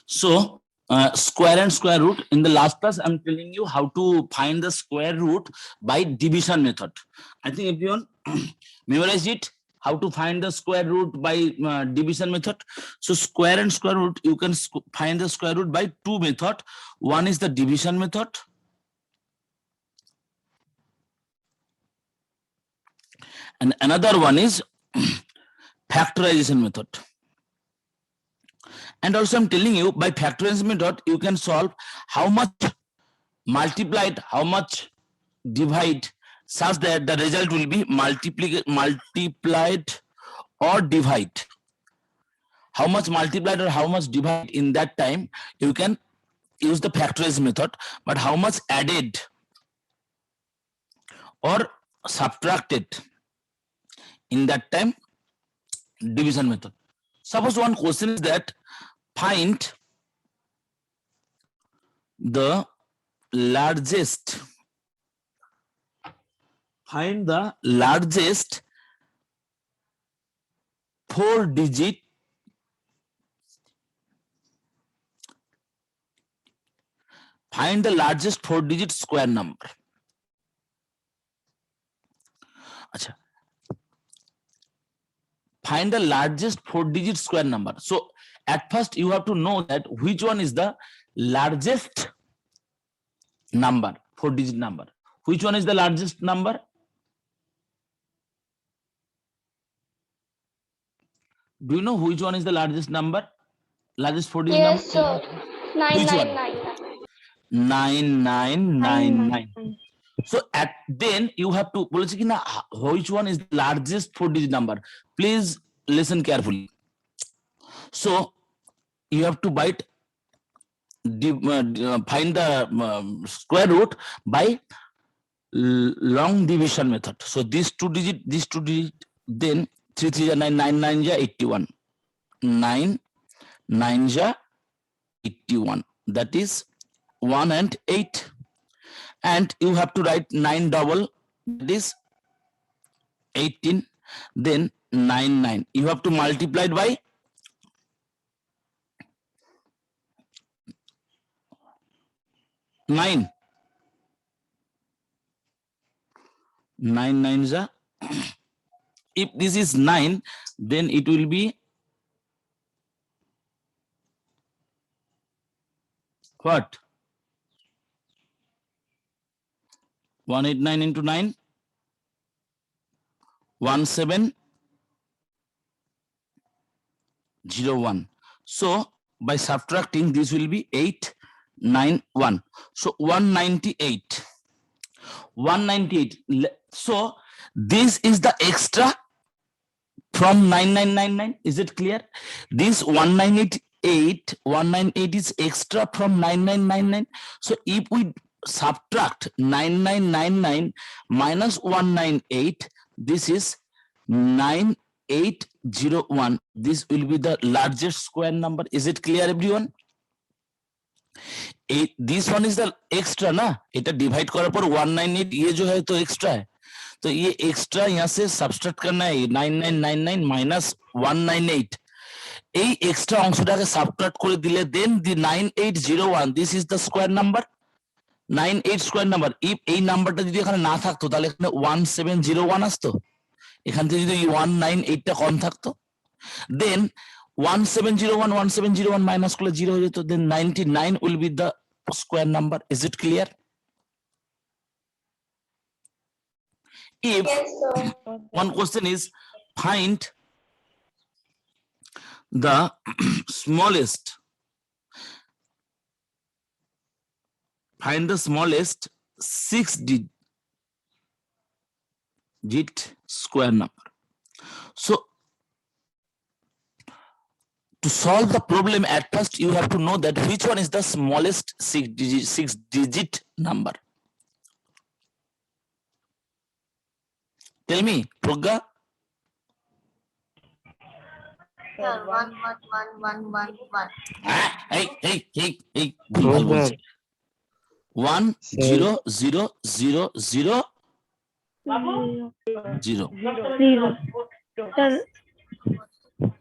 So square and square root. In the last class, I'm telling you how to find the square root by division method. I think everyone memorize it. How to find the square root by division method. So square and square root, you can find the square root by two method. One is the division method, and another one is factorization method. And also I'm telling you, by factorization method, you can solve how much multiplied, how much divide, such that the result will be multiplied or divide. How much multiplied or how much divide in that time, you can use the factorization method, but how much added or subtracted in that time, division method. Suppose one question is that find the largest four digit square number. Achha. Find the largest 4-digit square number. So at first you have to know that which one is the largest number, 4-digit number. Which one is the largest number? Do you know which one is the largest number? Largest 4-digit number? Yes, sir. Which one? 9999. 9999. So then you have to, which one is the largest 4-digit number? Please listen carefully. So you have to find the square root by long division method. So these two digit, then 3 3 9 9 9 81. 9 9 81. That is 1 and 8. And you have to write 9 double, that is 18. Then 9 9. You have to multiply it by 9. 9 9 if this is 9, then it will be what? 189 into 9, 1701. So by subtracting, this will be 891. So 198. 198. So this is the extra from 9999. Is it clear? This 198 is extra from 9999. So if we subtract 9999 minus 198, this is 9801. This will be the largest square number. Is it clear, everyone? This one is the extra ना, इटा divide करा पर 198 ये जो है तो extra है, तो ये एक्स्ट्रा यहाँ से सब्सट्रैक्ट करना है 9999 माइनस 198. এই এক্সট্রা অংশটাকে সাবট্রাক্ট করে দিলে দেন দি 9801, this is the square number, 98 square number. If এই নাম্বারটা যদি এখানে না থাকতো তাহলে এখানে 1701 আসতো, এখান থেকে যদি 198টা কম থাকতো, দেন 1701 মাইনাস করলে 0 হয়ে যেত, দেন 99 will be the square number. Is it clear? If one question is find the smallest 6-digit square number. So to solve the problem, at first you have to know that which one is the smallest 6-digit number. Tell me, Pragya. 11111. Hey. 10000 0.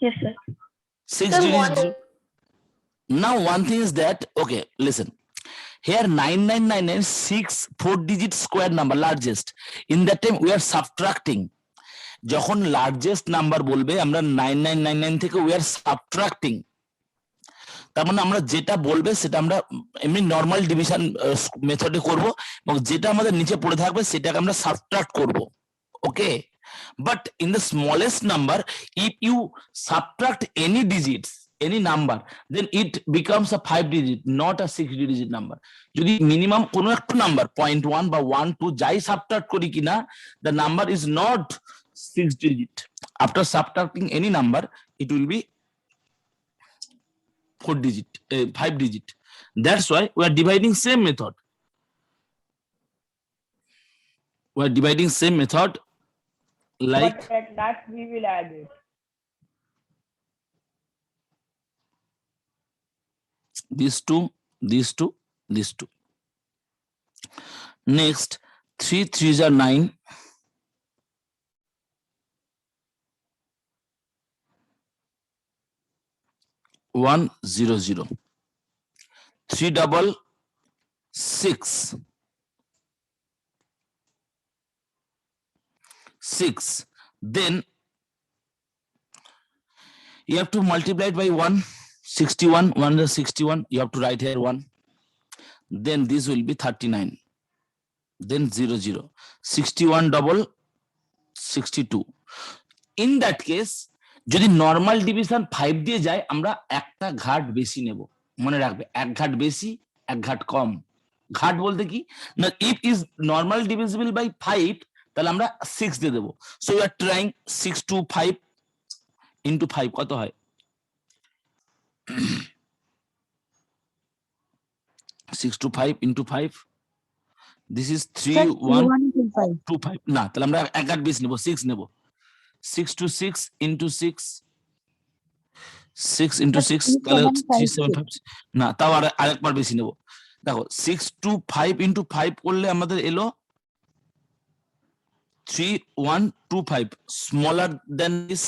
Yes, sir. 6 digits. Now one thing is that, okay, listen. Here 9999 6 4-digit square number, largest. In that time we are subtracting. যখন largest number বলবে আমরা 9999 থেকে we are subtracting. তার মানে আমরা যেটা বলবে সেটা আমরা এমনি নরমাল ডিভিশন মেথডে করব এবং যেটা আমাদের নিচে পড়ে থাকবে সেটাকে আমরা সাবট্রাক্ট করব। ওকে, but in the smallest number if you subtract any digits, any number, then it becomes a 5 digit, not a 6 digit number. যদি মিনিমাম কোনো একটা নাম্বার 0.1 বা 1 2 যাই সাবট্রাক্ট করি কিনা, the number is not 6 digit. After subtracting any number it will be 4 digit, 5 digit. That's why we are dividing same method. We are dividing same method like But at last we will add it. these two, these two, these two. Next, 3 3s are 9. 1 0 0. 3 double 6. 6. Then you have to multiply it by 1. 61. 1 is 61. You have to write here 1. Then this will be 39. Then 0 0. 61 double 62. In that case, যদি normal division 5 দিয়ে যায় আমরা একটা ঘাট বেশি নেব। মনে রাখবে, এক ঘাট বেশি এক ঘাট কম। ঘাট বলতে কি না, if is normal divisible by 5 তাহলে আমরা 6 দিয়ে দেব। So you are trying 6 to 5 into 5 কত হয়? 6 to 5 into 5, this is 3 1 2 5 না, তাহলে আমরা এক ঘাট বেশি নেব, 6 নেব। 6 to 6 into 6, 6 into 6 তাহলে 3 7 5 না, তাও আরেকবার বেশি নেব। দেখো 6 to 5 into 5 করলে আমাদের এলো 3 1 2 5, smaller than this.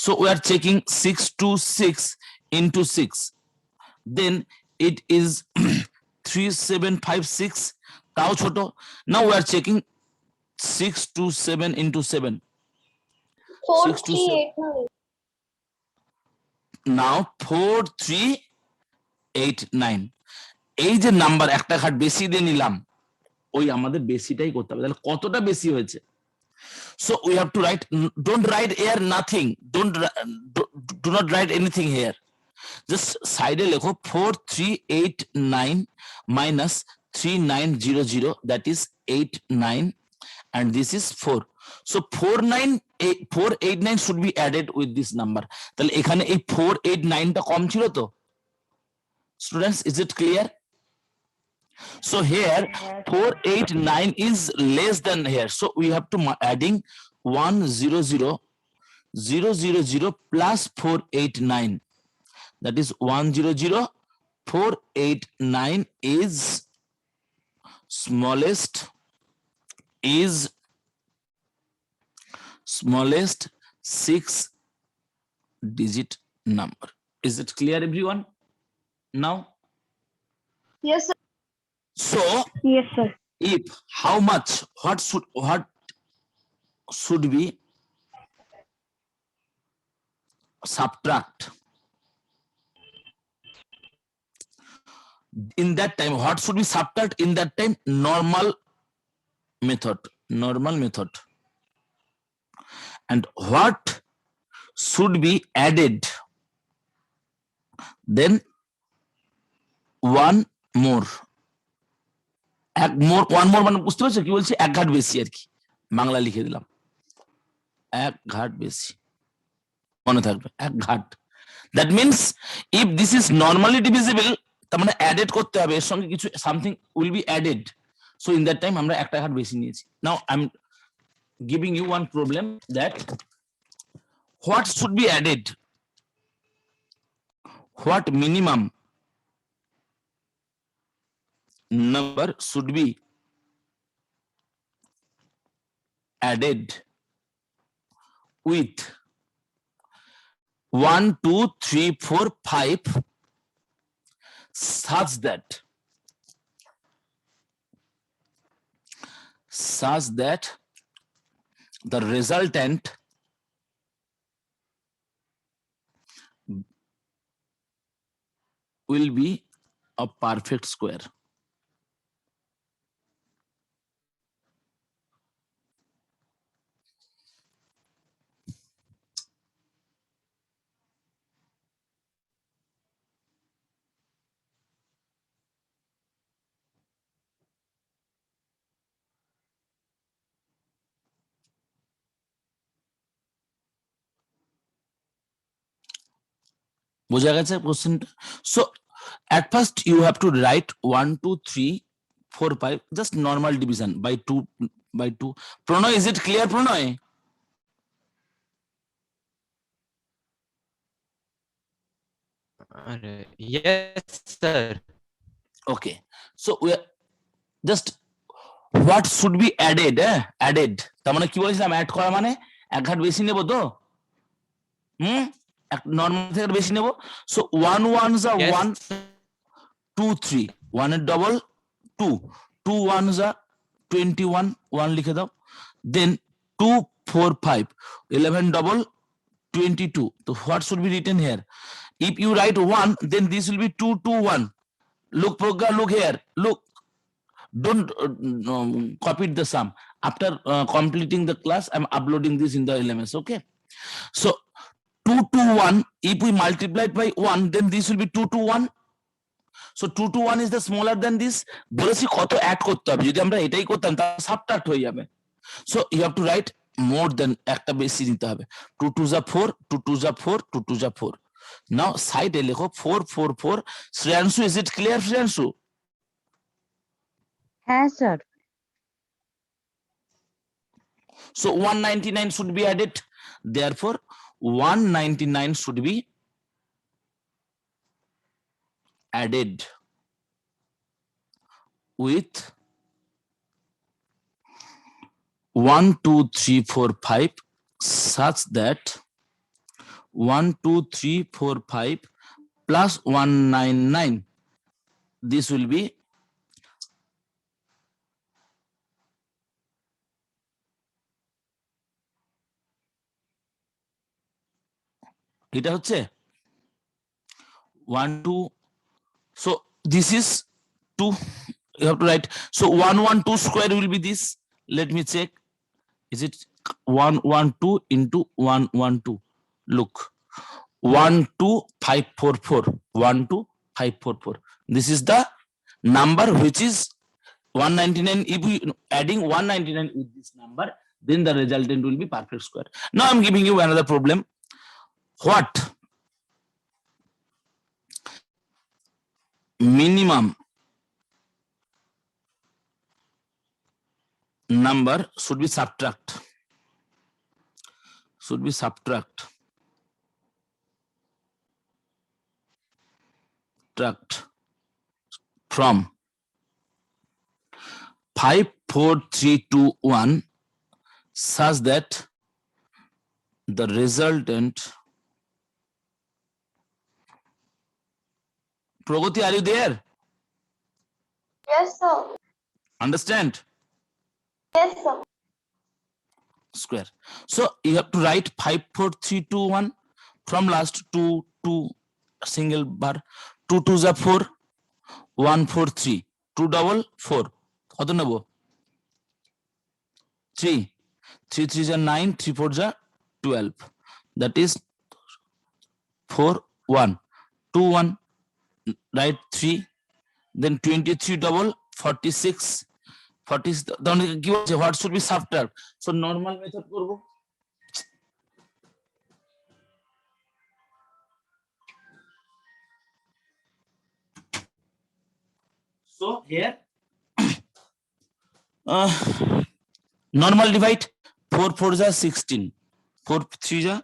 So we are checking 6 to 6 into 6, then it is 3 7 5 6, তাও ছোট। Now we are checking 6 to 7 into 7, 6 to 7. Now 4 3 8 9, এই যে নাম্বার একটা ঘাট বেশি দিয়ে নিলাম, ওই আমাদের বেশিটাই করতে হবে। তাহলে কতটা বেশি হয়েছে? So we have to write, don't write here nothing, do not write anything here, just side এ লেখো 4 3 8 9 minus 3 9 0 0, that is 8 9, and this is 4. So 4 9 4 8 9 should be added with this number. তাহলে এখানে এই 4 8 9 টা কম ছিল তো students, is it clear? So here 4 8 9 is less than here, so we have to adding 1 0 0 0 0 0 plus 4 8 9, that is 1 0 0 4 8 9 is smallest 6 digit number. Is it clear everyone now? Yes, sir. So Yes, sir. if how much, what should we subtract in that time? What should we subtract in that time? Normal method, and what should be added? Then one more, one more মানে বুঝতে পারছো কি বলছি? এক ঘাট বেশি আর কি, বাংলা লিখে দিলাম এক ঘাট বেশি, মনে থাকবে এক ঘাট। That means if this is normally divisible, তার মানে অ্যাডেড করতে হবে, এর সঙ্গে কিছু something will be added. So in that time আমরা একটা ঘাট বেশি নিয়েছি। Now I am giving you one problem, that what should be added, what minimum number should be added with 1 2 3 4 5 such that the resultant will be a perfect square. বোঝা গেছে কোশ্চেনটা? So at first you have to write 1 2 3 4 5 just normal division by 2. Pranay, is it clear, Pranay? Yes, sir. Okay, so we are just what should be added, added তার মানে কি বলছিলাম, add করা মানে এক ঘাট বেশি নেব তো, নরমাল থেকে বেশি নেব। So 1 1s are Yes, 1 sir. 2 3 1 এর ডবল 2 2 1s are 21 1 লিখে দাও, দেন 2 4 5 11 double 22. So what should be written here? If you write 1, then this will be 2 2 1. Look, Pragya, look here, look, don't copy the sum. After completing the class, I'm uploading this in the LMS. Okay, so 2 2 1, if we multiply it by 1, then this will be 2 2 1. So 2 2 1 is the smaller than this. বলেছি কত add করতে হবে, যদি আমরা এটাই করতাম তাহলে subtract হয়ে যাবে। So you have to write more than একটা বেশি নিতে হবে। 2 2s are 4, 2 2s are 4, 2 2s are 4. Now side এ লেখো 4 4 4. Shreyanshu, is it clear, Shreyanshu? হ্যাঁ sir. So 199 should be added. Therefore, 199 should be added with 1 2 3 4 5 such that 1 2 3 4 5 plus 199. This will be এটা হচ্ছে 1 2. So this is 2. You have to write. So 1 1 2 square will be this. Let me check. Is it 1 1 2 into 1 1 2? Look, 1 2 5 4 4. 1 2 5 4 4. This is the number which is 199. If we adding 199 with this number, then the resultant will be perfect square. Now I'm giving you another problem. What minimum number should be subtract from 5 4 3 2 1 such that the resultant. Pragati, are you there? Yes sir. Understand? Yes sir. Square. So you have to write 5 4 3 2 1 from last 2 2 single bar. 2 2s are 4, 1 4 3, 2 double 4. কত নেব? 3 3 3s are 9, 3 4s are 12. That is 4 1 2 1. Write 3, then 23 double 46. 40 তাহলে কি বলছে, what should be subtract? So normal method করব। So here normal divide. 4 4s are 16, 4 3s are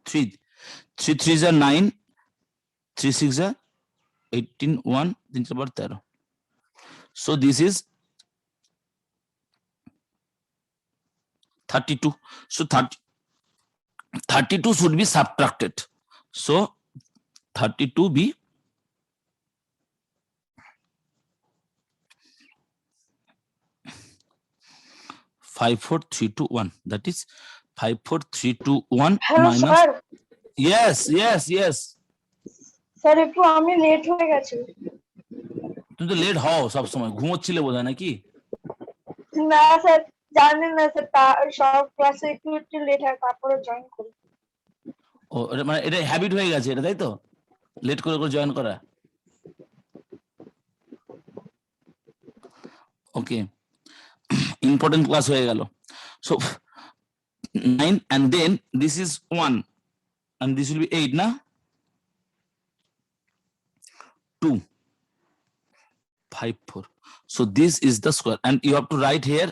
3, 3 3s are 9, 3 6s are 18, 1 3 bar 13. So this is 32. So 32 should be subtracted. So 32b 54321, that is 54321 hello minus, sir, yes sir একটু আমি late হয়ে গেছে। তুমি তো late হও সব সময়, ঘুমোচ্ছিলে বোধহয় নাকি? না স্যার, জানেন না স্যার, সব ক্লাসে একটু একটু লেট হয়, তারপরে জয়েন করি। ও মানে এটা হ্যাবিট হয়ে গেছে এটা, তাই তো? লেট করে করে জয়েন করা। ওকে, ইম্পর্টেন্ট ক্লাস হয়ে গেল। So 9 and then this is 1 and this will be 8 na, 2 5 4. So this is the square and you have to write here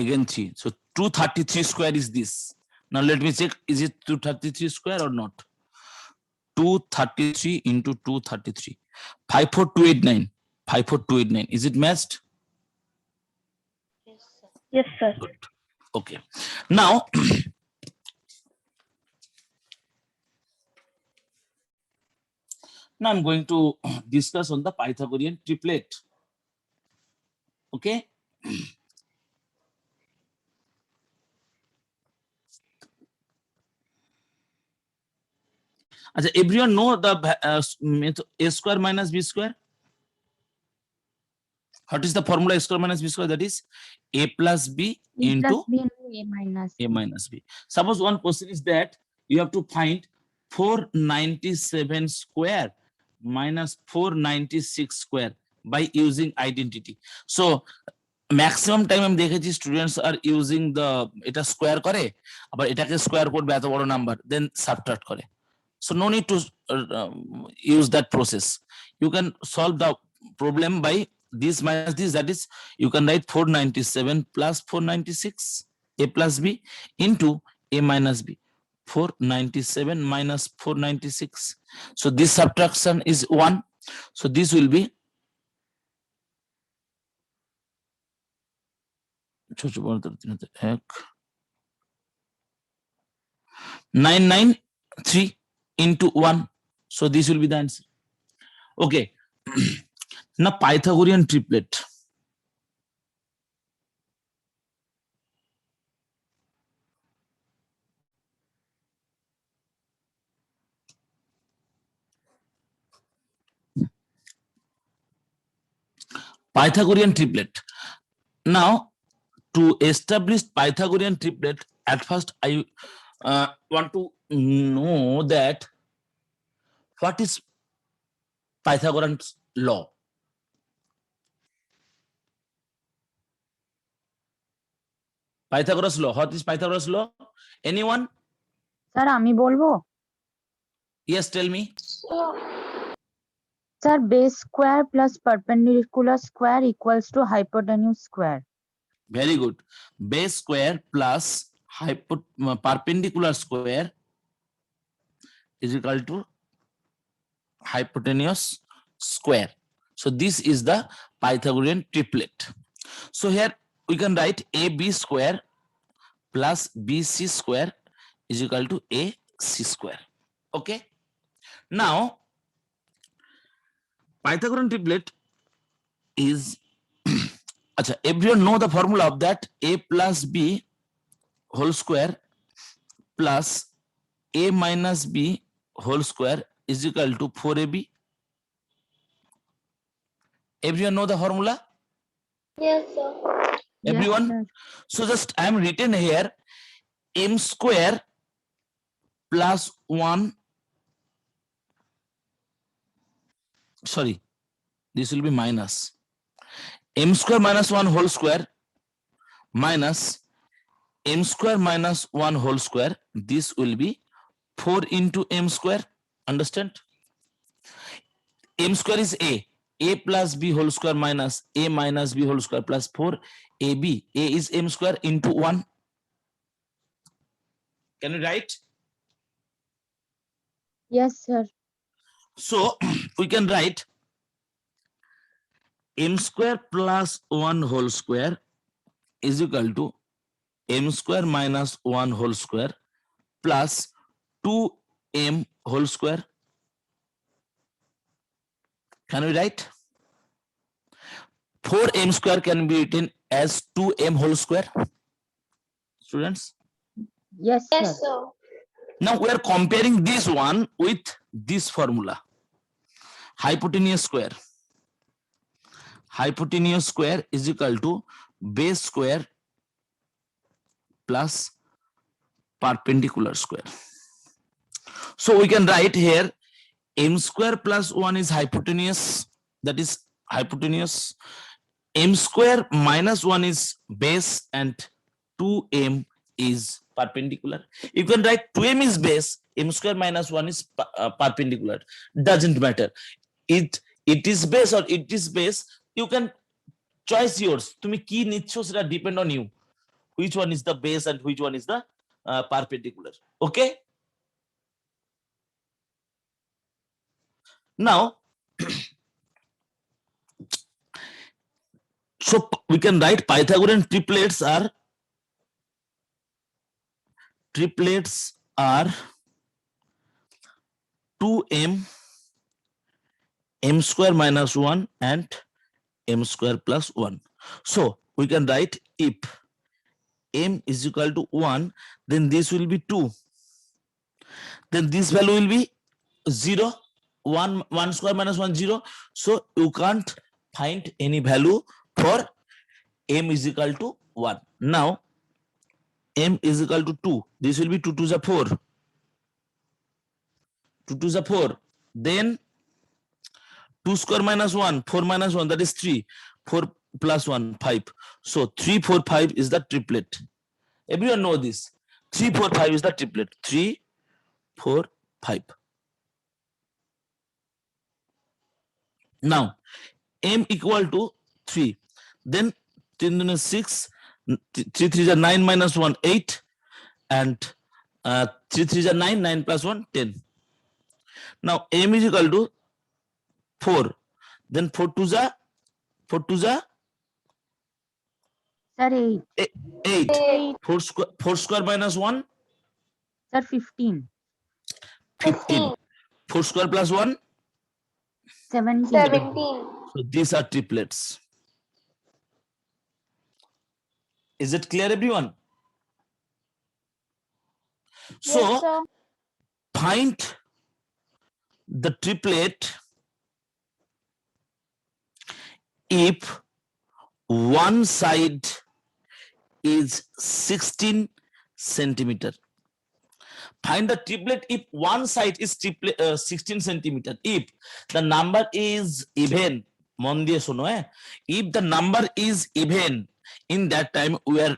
again 3. So 233 square is this. Now let me check, is it 233 square or not? 233 into 233, 54289, 54289, is it matched? Yes sir. Good. Okay, now now I'm going to discuss on the Pythagorean triplet. Okay, everyone know the method a square minus b square? What is the formula a square minus b square? That is a plus b into b into a minus a minus b. Suppose one question is that you have to find 497 square minus 496 square by using identity. So maximum time আমি দেখেছি students are using the এটা square করে আবার এটাকে square করবে এত বড় number then subtract করে. So no need to use that process. You can solve the problem by this minus this, that is you can write 497 plus 496 a plus b into a minus b. 497 minus 496. So this subtraction is 1. So this will be 993 into 1. So this will be the answer. Okay. Now Pythagorean triplet. Pythagorean triplet. Now to establish Pythagorean triplet, at first I want to know that what is Pythagorean's law. Pythagoras law. What is Pythagoras law? Anyone? Sir আমি বলবো Yes, tell me. Sir base square plus perpendicular square equals to hypotenuse square Very good. Base square plus perpendicular square is equal to hypotenuse square. So this is the Pythagorean triplet. So here we can write AB square plus BC square is equal to AC square. Okay. Now Pythagorean triplet is everyone know the formula of that. A plus B whole square plus A minus B whole square is equal to 4AB. Everyone know the formula? Yes sir. Everyone? So just I am written here M square plus 1. Sorry, this will be minus M square minus 1 whole square minus M square minus 1 whole square. This will be 4 into M square. Understand? M square is A plus B whole square minus A minus B whole square plus 4AB. A is M square into 1. Can you write? Yes sir. So we can write M square plus 1 whole square is equal to M square minus 1 whole square plus 2M whole square. Can we write? 4m square can be written as 2m whole square. Students, Yes, Yes, sir. sir. now we are comparing this one with this formula. Hypotenuse square. Hypotenuse square is equal to base square plus perpendicular square. So we can write here m square plus 1 is hypotenuse, that is hypotenuse. M square minus 1 is base and 2m is perpendicular. You can write 2m is base, m square minus 1 is perpendicular. Doesn't matter. It is base or it is base. You can choice yours. To me key nicho seta depend on you. Which one is the base and which one is the perpendicular. Okay. Now, so we can write Pythagorean triplets are 2m, m square minus 1 and m square plus 1. So we can write if m is equal to 1, then this will be 2. Then this value will be 0. 1 square minus 1 0. So you can't find any value for m is equal to 1. Now m is equal to 2. This will be 2 to the 4. 2 to the 4. Then 2 square minus 1, 4 minus 1, that is 3. 4 plus 1, 5. So 3, 4, 5 is the triplet. Everyone know this. 3, 4, 5 is the triplet. 3, 4, 5. Now m equal to 3. Then 3 is 6. 3 3 is 9 minus 1, 8. And 3 3 is 9, 9 plus 1, 10. Now m is equal to 4. Then 4 to the Sir, 8. 8. 4 square minus 1, Sir, 15. 15. 4 square plus 1. 17. 17. So these are triplets. Is it clear, everyone? So Yes, sir. find the triplet if one side is 16 centimeter. Find the triplet if one side is 16 centimeter. If the number is even, mon diye suno, if the number is even, in that time we are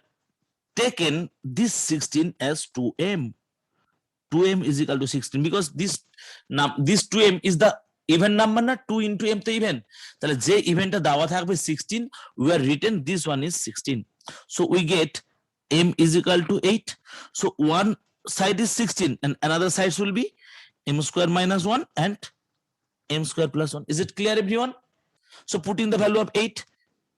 taken this 16 as 2m. 2m is equal to 16 because this 2m is the even number, na 2 into m to even. তাহলে যে ইভেন্টটা দেওয়া থাকবে 16, we are written this one is 16. So we get m is equal to 8. So one side is 16 and another side will be m square minus 1 and m square plus 1. Is it clear, everyone? So putting the value of 8,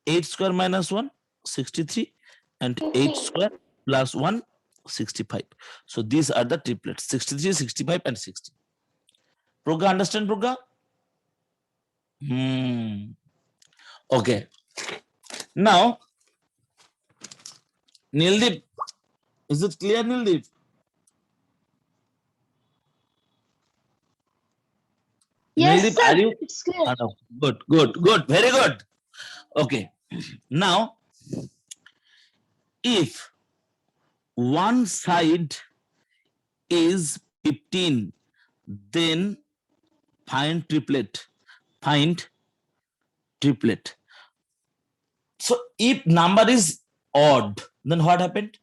8 square minus 1, 63, and 8 square plus 1, 65. So these are the triplets, 63, 65, and 60. Progga, understand, Progga? Okay. Now, Nildeep, is it clear, Nildeep? Yes, Nildeep, sir. are you? It's clear. No. Good, very good. Okay. Now, if one side is 15, then find triplet. So if number is odd, then what happened?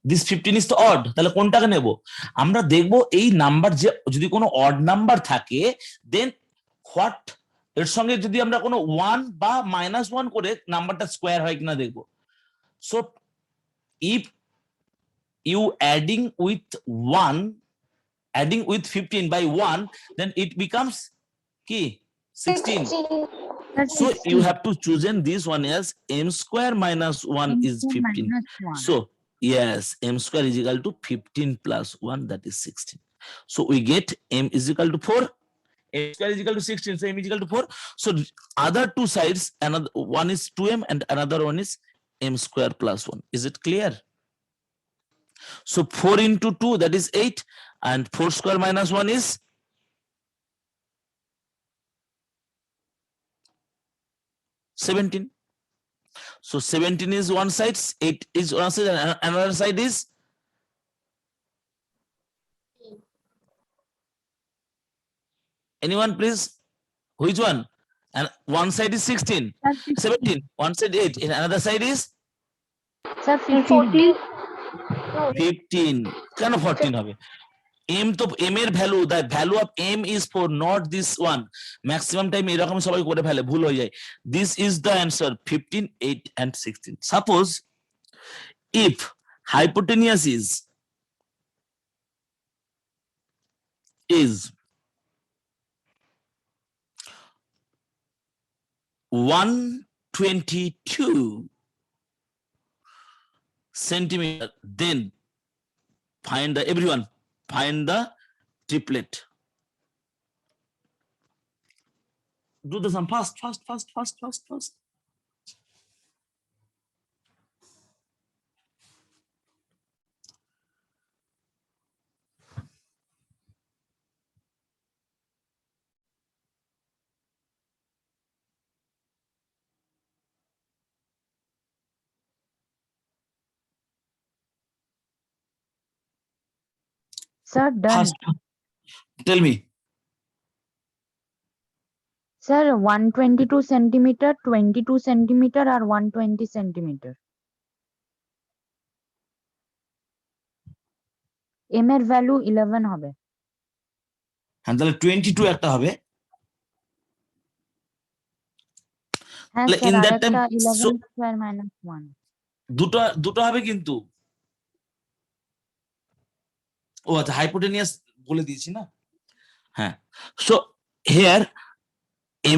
This 15 is the odd. তাহলে কোনটাকে নেব? আমরা দেখব এই number যে যদি কোনো odd number থাকে, then what এর সঙ্গে যদি আমরা কোনো 1 বা -1 করে নাম্বারটা স্কয়ার হয় কিনা দেখব. So if you adding with 15 by 1, then it becomes key 16. Sir, So 16. you have to choose in this one as m square minus 1 M is square 15. minus 1. So yes, m square is equal to 15 plus 1, that is 16. So we get m is equal to 4. M square is equal to 16. So m is equal to 4. So other two sides, another one is 2m and another one is m square plus 1. Is it clear? So 4 into 2, that is 8, and 4 square minus 1 is 17. So 17 is one side, 8 is one side, and another side is anyone, please? Which one? And one side is 16, 17, one side 8, and another side is Sir, 15. 14. 15. কেন 14 হবে? m তো m এর value, the value of m is 4, not this one. Maximum time এরকম সবাই করে ফেলে, ভুল হয়ে যায়. This is the answer, 15, 8 and 16. Suppose if hypotenuse is 122 centimeter, then find the, everyone find the triplet. Do the sum fast. Sir, done. Fast. Tell me. Sir, 122 centimeter, 22 centimeter R 120 centimeter. m এর value 11 হবে। হ্যাঁ, তাহলে 22 একটা হবে। হ্যাঁ তাহলে sir, in that time, আরেকটা 11 so- square minus 1। দুটো হবে কিন্তু। ও আচ্ছা, হাইপোটেনিয়াস বলে দিয়েছি না। হ্যাঁ, so here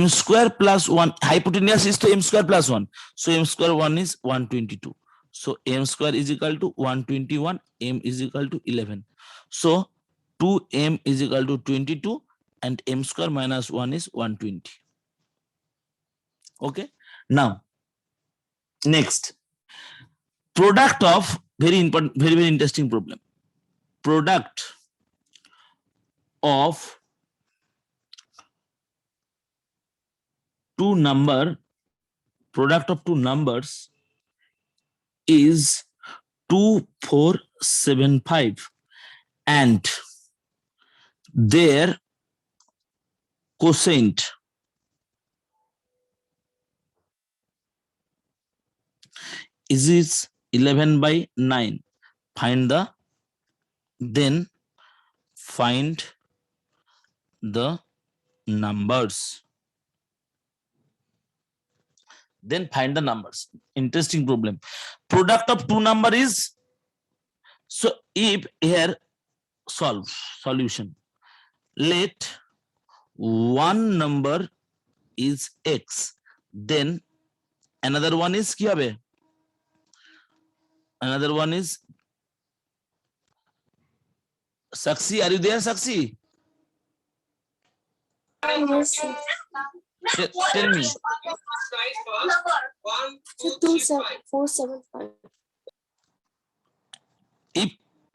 m square plus 1, hypotenuse is to m square plus 1, so m square 1 is 122, so m square is equal to 121, m is equal to 11, so 2m is equal to 22 and m square minus 1 is 120. Okay, now next, product of, very important, very interesting problem. Product of product of two numbers is 2475 and their quotient is 11/9. Find the numbers. Then find the numbers. Interesting problem. Product of two number is, so if here solution, let one number is x, then another one is কি হবে? Another one is Sakshi. Are you there, Sakshi? Tell me. 475. If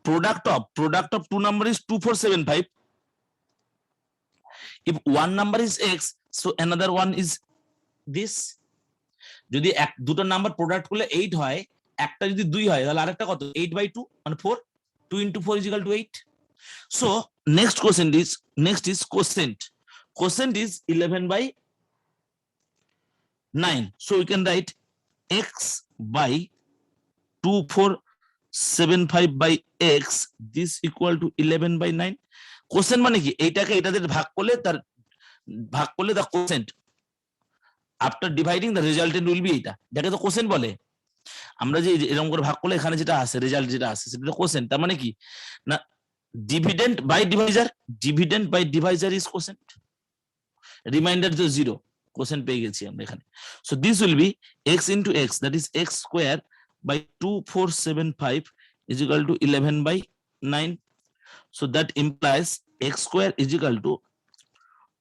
product of two number is 2475, if one number is x, so another one is this. যদি দুটো number product করলে 8 হয়, একটা যদি 2 হয়, তাহলে আরেকটা কত? 8/2 মানে 4, 2 into 4 is equal to 8. So next is quotient. Quotient is 11/9. So we can write x by 2475 by x, this equal to 11/9. Quotient মানে কি? এইটাকে এটা দিয়ে ভাগ করলে the quotient after dividing the resultant will be এটা, এটাকে তো quotient বলে। আমরা যে এরকম করে ভাগ করলে এখানে যেটা আসে, রেজাল্ট যেটা আসে, সেটা quotient। তার মানে কি না, dividend by divisor is quotient, reminder তো 0, quotient পেয়ে গেছি আমরা এখানে। So this will be x into x, that is x square by 2475 is equal to 11/9. So that implies x square is equal to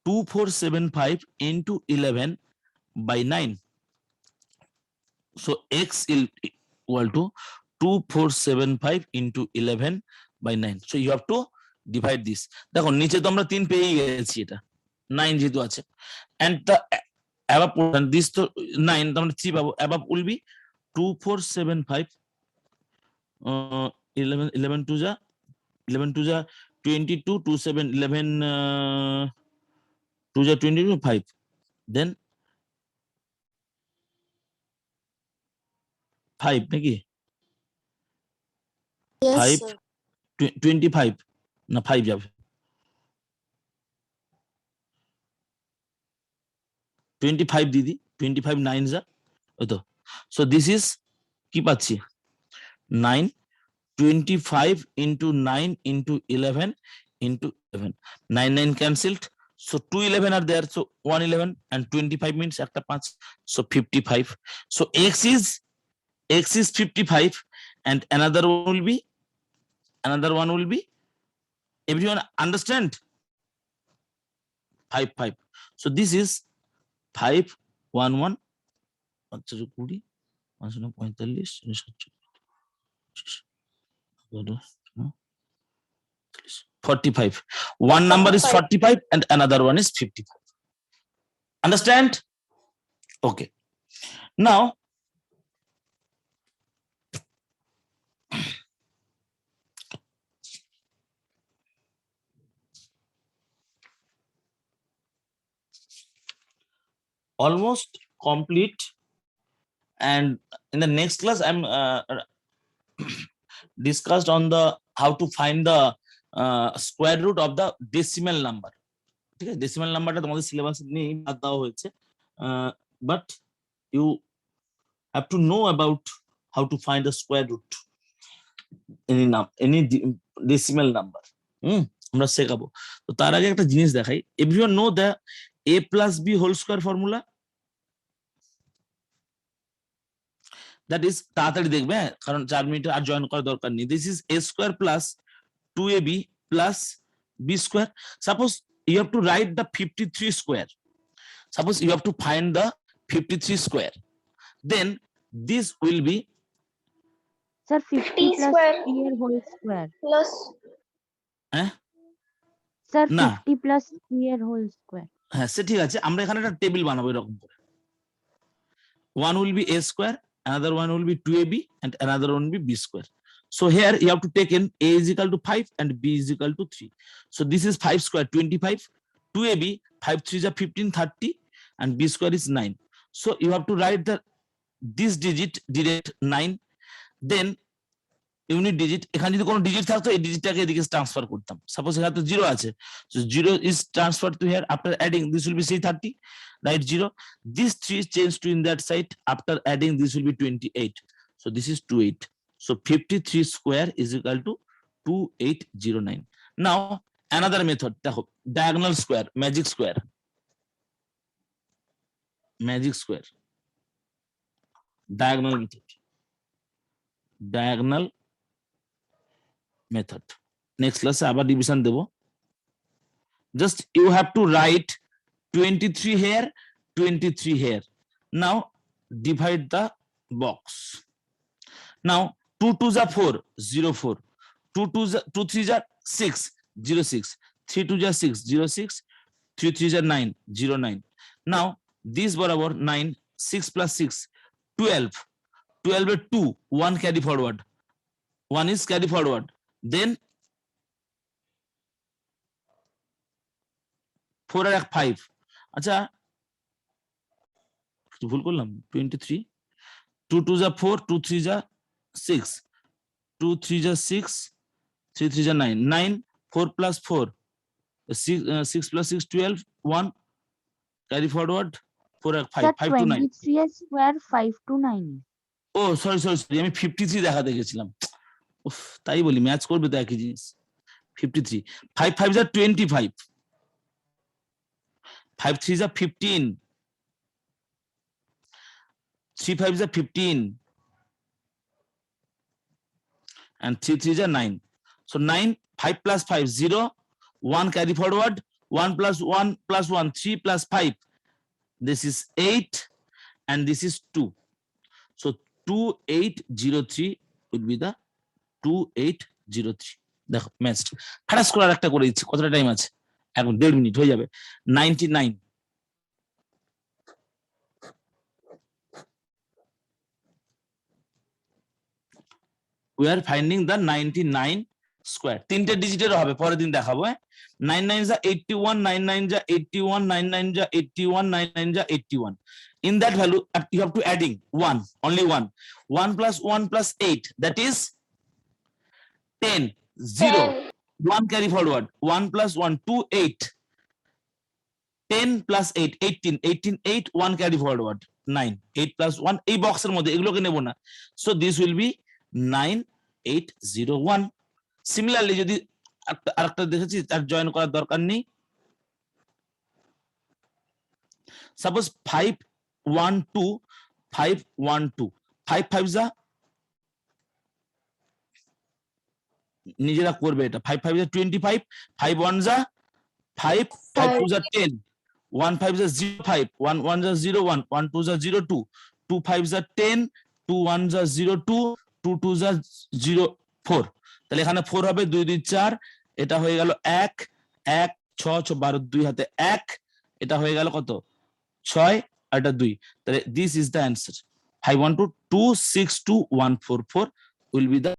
2475 into 11 by 9. So x is equal to 2475 into 11 by 9. So you have to divide this. দেখো নিচে তো আমরা 3 পেয়ে গেছি, এটা 9 যেহেতু আছে, and the above portion this তো 9 তো আমরা 3 পাবো, above will be 2475 11 to the 22 2 7 11 to the 22 5, then 5 নাকি Yes, 5 sir. 25 না 5 যাবে 25 দিদি 25 9 যা ওই তো। সো দিস ইজ কি পাচ্ছি 9 25 into 9 into 11 into 11 9 9 cancelled, so 2 11 are there, so 1 11 and 25 means একটা 5, so 55. So x is 55 and another one will be everyone understand 5 5. So this is 5 1 1 আচ্ছা 20 45. One number is 45 and another one is 55. Understand? Okay. Now almost complete, and in the next class I'm discussed on the how to find the square root of the decimal number. ঠিক আছে, decimal নাম্বারটা তোমাদের সিলেবাসে নেই, বাদ দেওয়া হয়েছে, but you have to know about how to find the square root any decimal number. আমরা শেখাবো। তো তার আগে একটা জিনিস দেখাই, everyone know the a plus b whole square formula? That is তাড়াতাড়ি দেখবে, কারণ 4 মিনিট আর জয়েন করার দরকার নেই। This is a square plus 2ab plus b square. Suppose you have to write the 53 square. Suppose you have to find the 53 square. Then this will be Sir, 50 T plus square. 3 whole square. Plus Sir, না। 50 plus 3 whole square. হ্যাঁ সে ঠিক আছে, আমরা এখানে একটা table বানাবো এরকম করে। One will be a square, another one will be 2ab and another one will be b square. So here you have to take in a is equal to 5 and b is equal to 3. So this is 5 square 25, 2ab 5 3 is 15 30 and b square is 9. So you have to write this digit 9, then unit digit, এখানে যদি কোনো digit থাকতো এই ডিজিটটাকে এদিকে transfer করতাম। Suppose এখানে তো 0 আছে, so 0 is transfer to here, after adding this will be say 30, right 0, this 3 change to in that side, after adding this will be 28, so this is 28, so 53 square is equal to 2809. Now another method দেখো, diagonal square, magic square, diagonal method, diagonal method. Next class আবার division দেব। Just you have to write 23 here, 23 here. Now divide the box. Now 2 2s are 4, 0 4. 2 3s are 6, 0 6. 3 2s are 6, 0 6. 3 3s are 9, 0 9. Now this barabar 9, 6 plus 6, 12. 12 এর 2, 1 carry forward. 1 is carry forward. Then 4 আর 5, আচ্ছা ভুল করলাম, 23, 2 2s are 4, 2 3s are 6, 2 3s are 6, 3 3s are 9, 9 4 plus 4, 6 plus 6 12, 1 carry forward, 4 R 5, Sir, 5 to 9. 23 square 5 to 9. O sorry আমি 53 দেখাতে গেছিলাম, উফ তাই বলি ম্যাচ করবে তো একই জিনিস। 53, 5 5s are 25, 5 3s are 15, 3 5s are 15 and 3 3s are 9. So 9 5 plus 5 0, 1 carry forward, 1 plus 1 plus 1 3 plus 5, this is 8 and this is 2. So 2803 would be the 2803. দেখো ম্যাচড খারাপ করে আরেকটা করে দিচ্ছি, কতটা টাইম আছে এখন 1.5 মিনিট হয়ে যাবে। 99, we are finding the 99 square, তিনটে ডিজিটের হবে, পরের দিন দেখাবো। 9 9 যা 81, 9 9 যা 81, 9 9 যা 81, 9 9 যা 81. In that value you have to adding 1, only 1. 1 plus 1 plus 8, that is 10. 0, 1 carry forward, 1 plus 1 2 8, 10 plus 8 18, 18 8, 1 carry forward 9, 8 plus 1 এই বক্সের মধ্যে, এগুলোকে নেব না। So this will be 9801. Similarly যদি আরেকটা দেখেছি তার জয়েন করার দরকার নেই, সাপোজ 5 1 2 5 1 2, 5 5 যা নিজেরা করবে এটা, 5 5 যা 25, 5 1 যা 5, 5 2 যা 10, 1 5 যা 0 5, 1 1 যা 0 1, 1 2 যা 0 2, 2 5 যা 10, 2 1 যা 0 2, 2 2 যা 0 4, তাহলে এখানে 4 হবে, 2 2 4, এটা হয়ে গেল 1 1 6 6 12 2 হাতে 1, এটা হয়ে গেল কত 6 আর এটা 2, তাহলে this is the answer 512 262 144 will be the